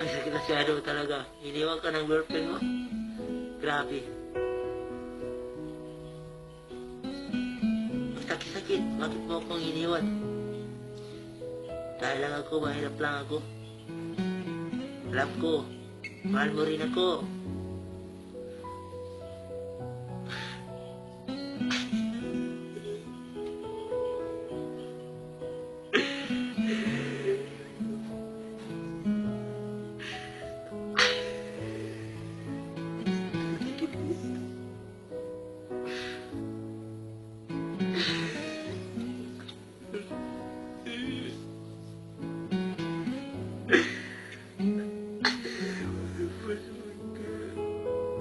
Ang sakit masyado talaga. Iniwan ka ng girlfriend mo? Grabe. Ang sakit-sakit. Bakit mo akong iniwan? Dahil lang ako, mahirap lang ako. Alam ko, mahal mo rin ako.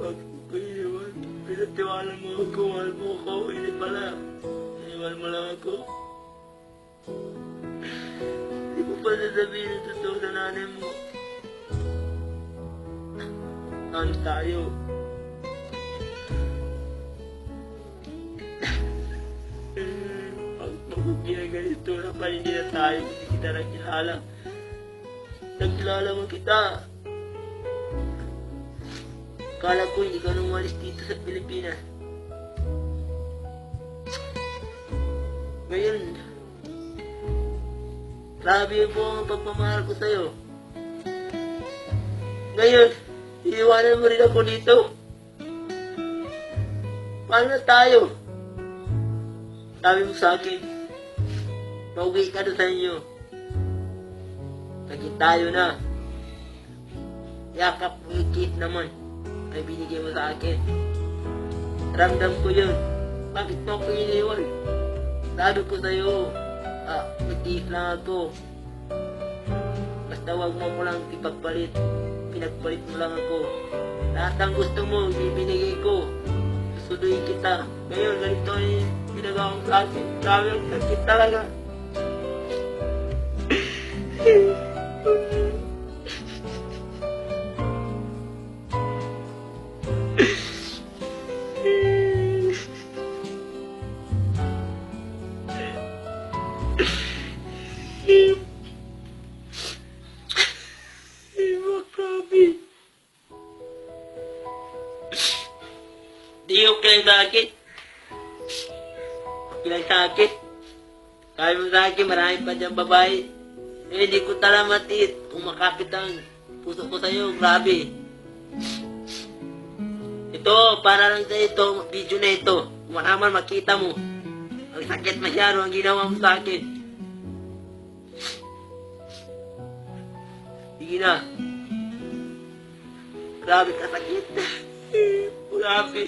Bakit mo ko iniwan? Pinatiwalan mo ako, mahal mo ako. Hindi pala. Iniwan mo lang ako. Hindi mo pa sasabihin ang totoo sa nanay mo. Ano tayo? Bakit mo ginaganito na pa hindi na tayo? Hindi kita nakilala. Nakilala mo kita. Akala ko hindi ka nung umalis dito sa Pilipinas. Ngayon, grabe po ang pagmamahal ko sa'yo. Ngayon, iiwanan mo rin ako dito. Paano na tayo? Sabi mo sa akin, pauwi ka na sa inyo. Naging tayo na. Yakap, ngikit naman. Ay binigay mo sa akin. Ramdam ko yun. Bakit mo ako iniwan? Sabi ko sa'yo, nag-iif lang ako. Basta wag mo ko lang ipagpalit. Pinagpalit mo lang ako. Lahat ng gusto mo, ibinigay ko. Susuduin kita. Ngayon, ganito yung ginagawa ko sa akin. Sabi ang sakit talaga. Di okay sa akin. Okay lang sa akin. Sabi mo sa akin, marami pa dyan babae. Eh, di ko talamatit. Umakapit ang puso ko sa'yo. Grabe. Ito, para lang sa ito, video na ito. Kung naman makita mo. Ang sakit masyado ang ginawa mo sa akin. Sige na. Grabe ka sakit. Grabe.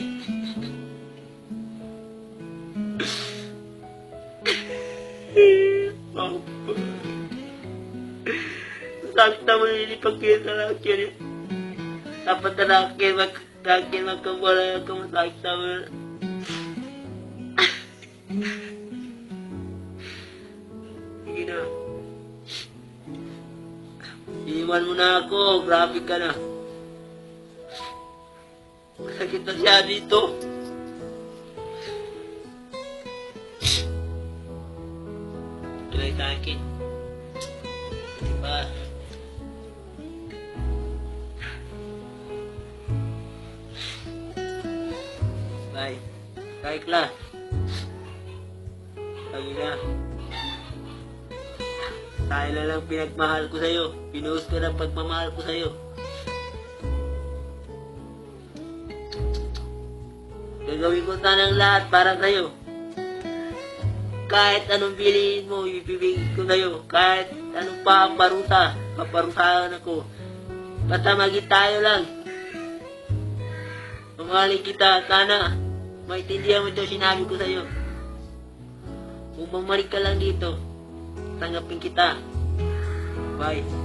Sakit naman nilipag kayo sa lakin eh. Dapat na lakin magkawala ka masakit naman. Sige na. Iiwan mo na ako. Grabe ka na. Masakit na siya dito. Tulay sa akin. Diba? Bye. Bye, class. Sabi na. Dahil na lang pinagmahal ko sa'yo. Pinuhos ko ng pagmamahal ko sa'yo. Gagawin ko sana ang lahat para sa'yo. Kahit anong bilihin mo, ibibigay ko sa'yo. Kahit anong pa ang parusa, paparusahan ako. Basta maging tayo lang. Mamahalin kita, sana maintindihan mo ito sinabi ko sa'yo. Kung bumalik ka lang dito, tanggapin kita. Bye.